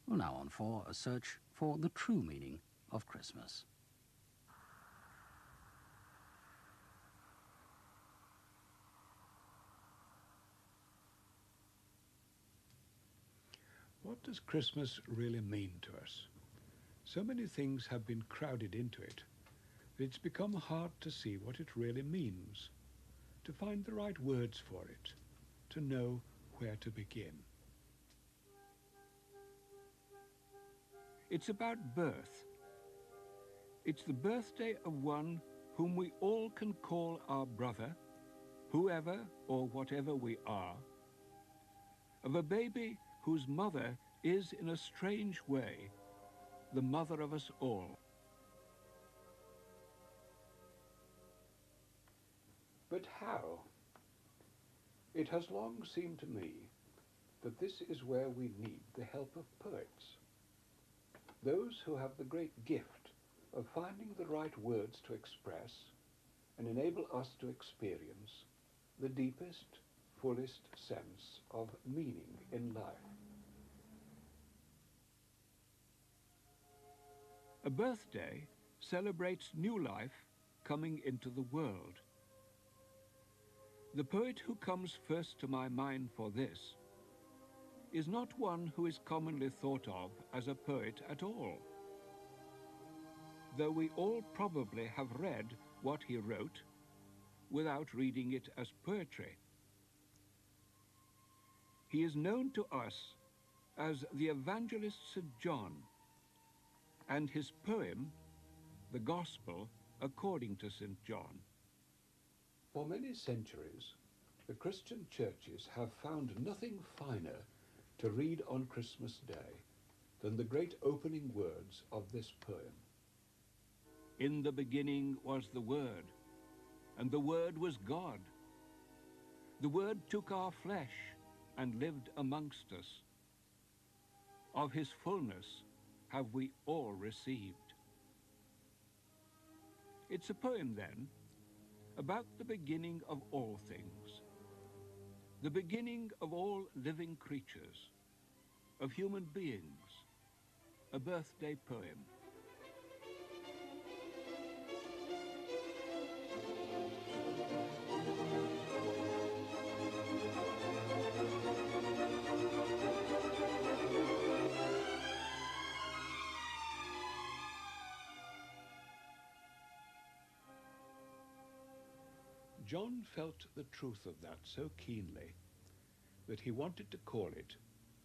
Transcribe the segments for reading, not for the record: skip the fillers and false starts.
Well, now on for a search for the true meaning of Christmas. What does Christmas really mean to us? So many things have been crowded into it that it's become hard to see what it really means, to find the right words for it, to know where to begin. It's about birth. It's the birthday of one whom we all can call our brother, whoever or whatever we are, of a baby whose mother is in a strange way the mother of us all. But how? It has long seemed to me that this is where we need the help of poets, those who have the great gift of finding the right words to express and enable us to experience the deepest, fullest sense of meaning in life. A birthday celebrates new life coming into the world. The poet who comes first to my mind for this is not one who is commonly thought of as a poet at all, though we all probably have read what he wrote without reading it as poetry. He is known to us as the evangelist St. John, and his poem, The Gospel According to St. John. For many centuries, the Christian churches have found nothing finer to read on Christmas Day than the great opening words of this poem. In the beginning was the Word, and the Word was God. The Word took our flesh and lived amongst us. Of his fullness have we all received. It's a poem, then, about the beginning of all things, the beginning of all living creatures, of human beings, a birthday poem. John felt the truth of that so keenly that he wanted to call it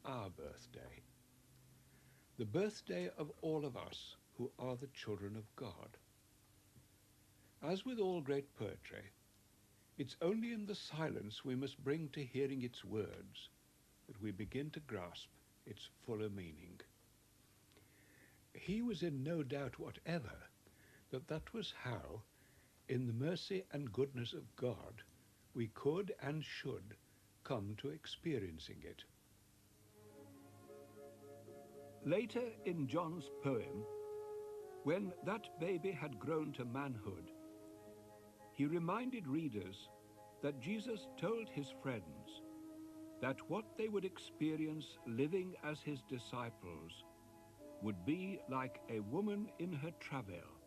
our birthday, the birthday of all of us who are the children of God. As with all great poetry, it's only in the silence we must bring to hearing its words that we begin to grasp its fuller meaning. He was in no doubt whatever that that was how, in the mercy and goodness of God, we could and should come to experiencing it. Later in John's poem, when that baby had grown to manhood, he reminded readers that Jesus told his friends that what they would experience living as his disciples would be like a woman in her travail,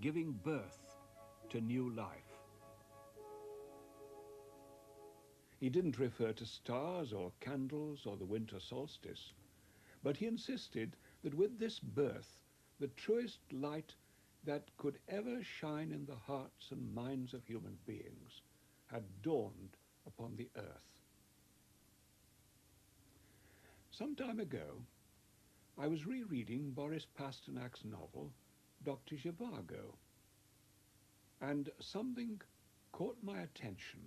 giving birth to new life. He didn't refer to stars or candles or the winter solstice, but he insisted that with this birth, the truest light that could ever shine in the hearts and minds of human beings had dawned upon the earth. Some time ago, I was rereading Boris Pasternak's novel, Dr. Zhivago, and something caught my attention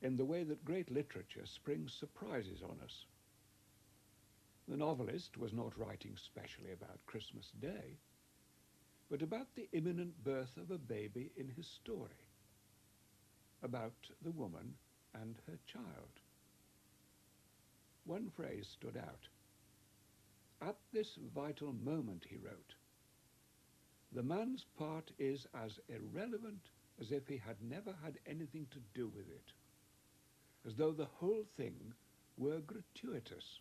in the way that great literature springs surprises on us. The novelist was not writing specially about Christmas Day, but about the imminent birth of a baby in his story, about the woman and her child. One phrase stood out. At this vital moment, he wrote, the man's part is as irrelevant as if he had never had anything to do with it, as though the whole thing were gratuitous.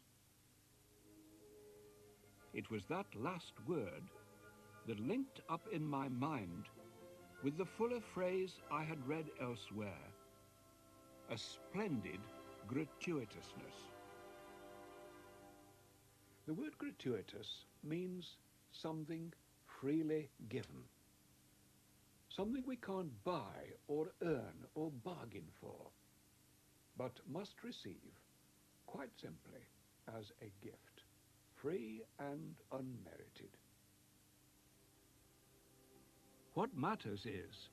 It was that last word that linked up in my mind with the fuller phrase I had read elsewhere, a splendid gratuitousness. The word gratuitous means something freely given, something we can't buy or earn or bargain for, but must receive quite simply as a gift, free and unmerited. What matters is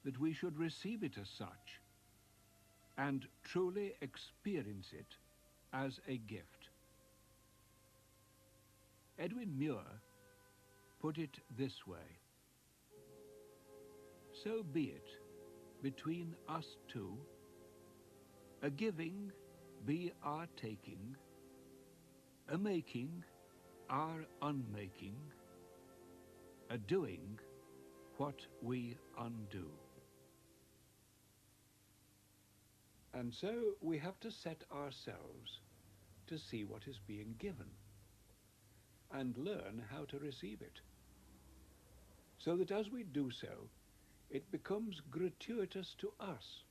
that we should receive it as such and truly experience it as a gift. Edwin Muir put it this way: so be it between us two, a giving be our taking, a making our unmaking, a doing what we undo. And so we have to set ourselves to see what is being given and learn how to receive it, so that as we do so, it becomes gratuitous to us,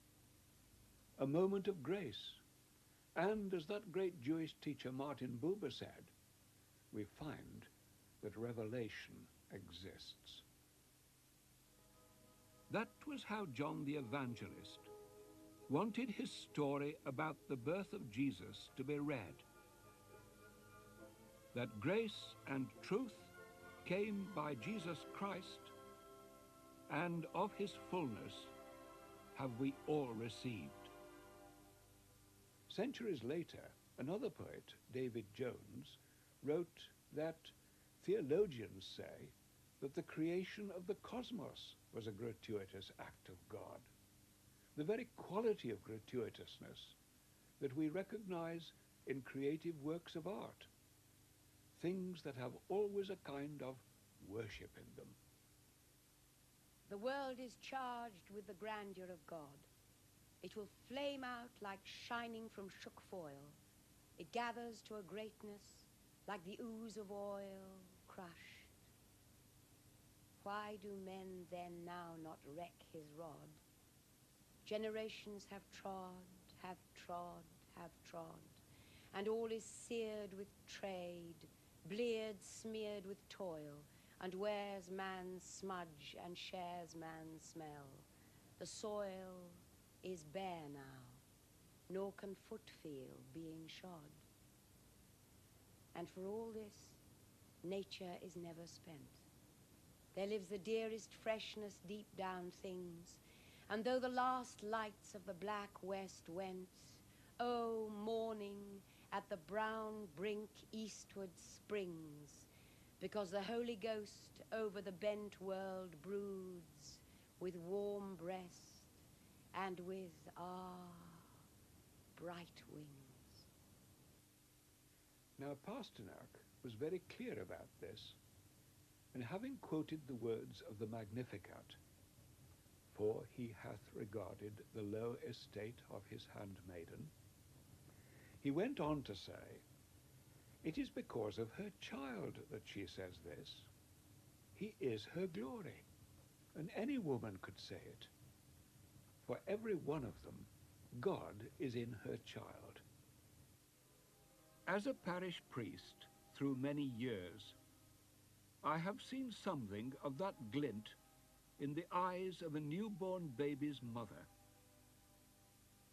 a moment of grace. And as that great Jewish teacher Martin Buber said, we find that revelation exists. That was how John the Evangelist wanted his story about the birth of Jesus to be read. That grace and truth came by Jesus Christ, and of his fullness have we all received. Centuries later, another poet, David Jones, wrote that theologians say that the creation of the cosmos was a gratuitous act of God. The very quality of gratuitousness that we recognize in creative works of art, things that have always a kind of worship in them. The world is charged with the grandeur of God. It will flame out like shining from shook foil. It gathers to a greatness like the ooze of oil crushed. Why do men then now not wreck his rod? Generations have trod, have trod, have trod, and all is seared with trade, bleared, smeared with toil, and wears man's smudge and shares man's smell. The soil is bare now, nor can foot feel being shod. And for all this, nature is never spent. There lives the dearest freshness deep down things, and though the last lights of the black west went, oh, morning at the brown brink eastward springs, because the Holy Ghost over the bent world broods with warm breast and with, bright wings. Now, Pasternak was very clear about this, and having quoted the words of the Magnificat, "For he hath regarded the low estate of his handmaiden," he went on to say, "It is because of her child that she says this. He is her glory," and any woman could say it. For every one of them, God is in her child. As a parish priest through many years, I have seen something of that glint in the eyes of a newborn baby's mother.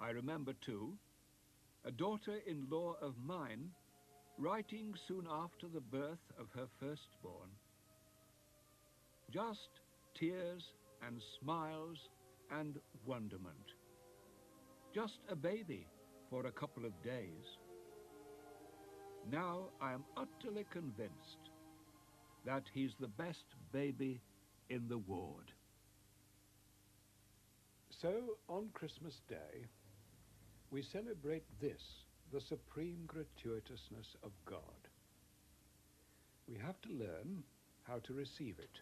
I remember, too, a daughter-in-law of mine writing soon after the birth of her firstborn. Just tears and smiles and wonderment. Just a baby for a couple of days. Now I am utterly convinced that he's the best baby in the ward. So on Christmas Day, we celebrate this, the supreme gratuitousness of God. We have to learn how to receive it.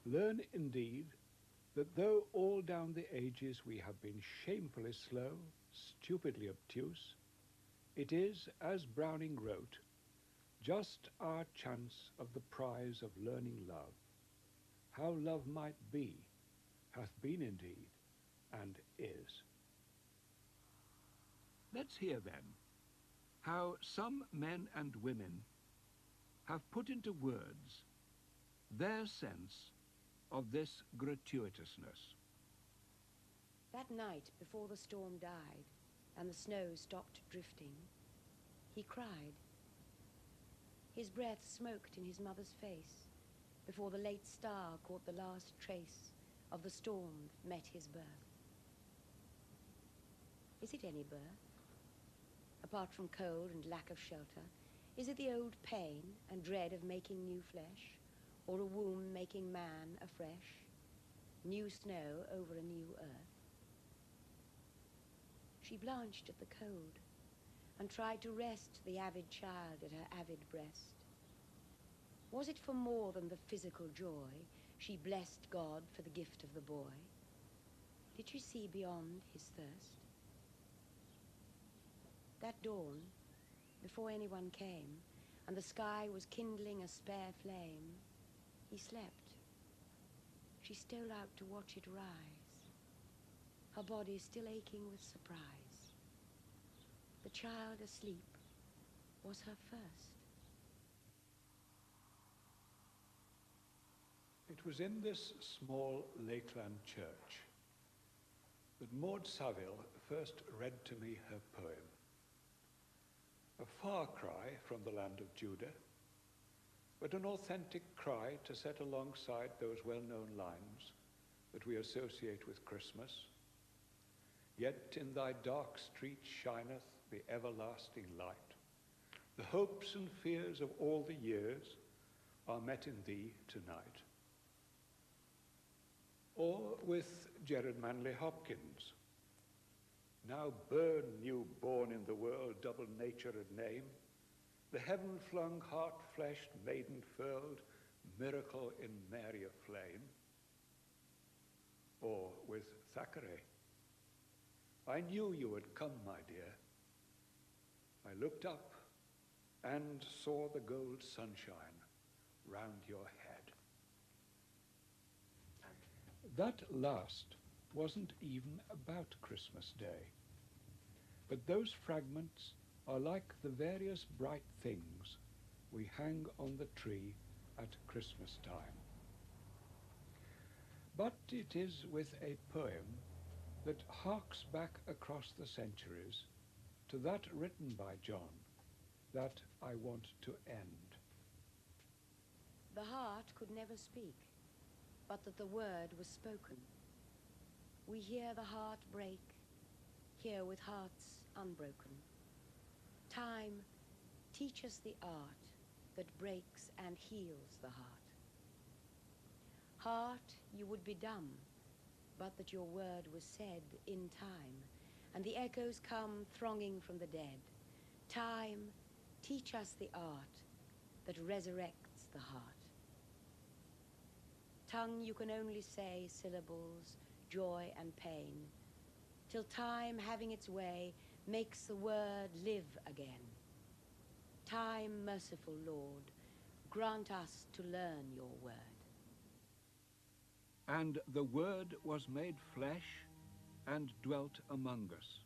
Learn indeed that though all down the ages we have been shamefully slow, stupidly obtuse, it is, as Browning wrote, just our chance of the prize of learning love, how love might be, hath been indeed, and is. Let's hear then how some men and women have put into words their sense of this gratuitousness. That night, before the storm died and the snow stopped drifting, he cried. His breath smoked in his mother's face before the late star caught the last trace of the storm that met his birth. Is it any birth? Apart from cold and lack of shelter, is it the old pain and dread of making new flesh, or a womb making man afresh, new snow over a new earth? She blanched at the cold and tried to rest the avid child at her avid breast. Was it for more than the physical joy she blessed God for the gift of the boy? Did she see beyond his thirst? That dawn, before anyone came, and the sky was kindling a spare flame, he slept. She stole out to watch it rise, her body still aching with surprise. The child asleep was her first. It was in this small Lakeland church that Maud Saville first read to me her poem. A far cry from the land of Judah, but an authentic cry to set alongside those well-known lines that we associate with Christmas. Yet in thy dark street shineth the everlasting light. The hopes and fears of all the years are met in thee tonight. Or with Jared Manley Hopkins, now burn, new born in the world, double-natured name, the heaven-flung, heart-fleshed, maiden-furled, miracle in Mary aflame. Or with Thackeray, I knew you would come, my dear. I looked up and saw the gold sunshine round your head. That last wasn't even about Christmas Day, but those fragments are like the various bright things we hang on the tree at Christmas time. But it is with a poem that harks back across the centuries to that written by John that I want to end. The heart could never speak, but that the word was spoken. We hear the heart break, here with hearts unbroken. Time, teach us the art that breaks and heals the heart. Heart, you would be dumb, but that your word was said in time, and the echoes come thronging from the dead. Time, teach us the art that resurrects the heart. Tongue, you can only say syllables, joy and pain, till time, having its way, makes the word live again. Time, merciful Lord, grant us to learn your word. And the Word was made flesh and dwelt among us.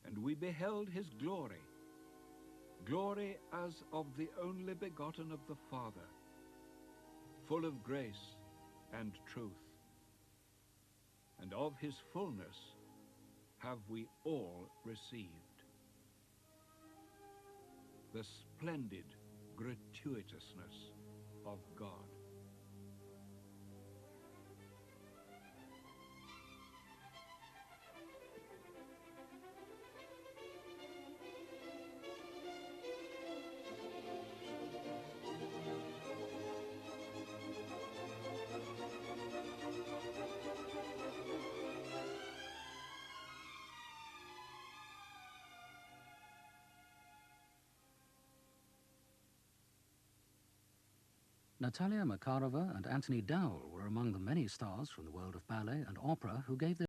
And we beheld his glory, glory as of the only begotten of the Father, full of grace and truth. And of his fullness have we all received. The splendid gratuitousness of God. Natalia Makarova and Anthony Dowell were among the many stars from the world of ballet and opera who gave their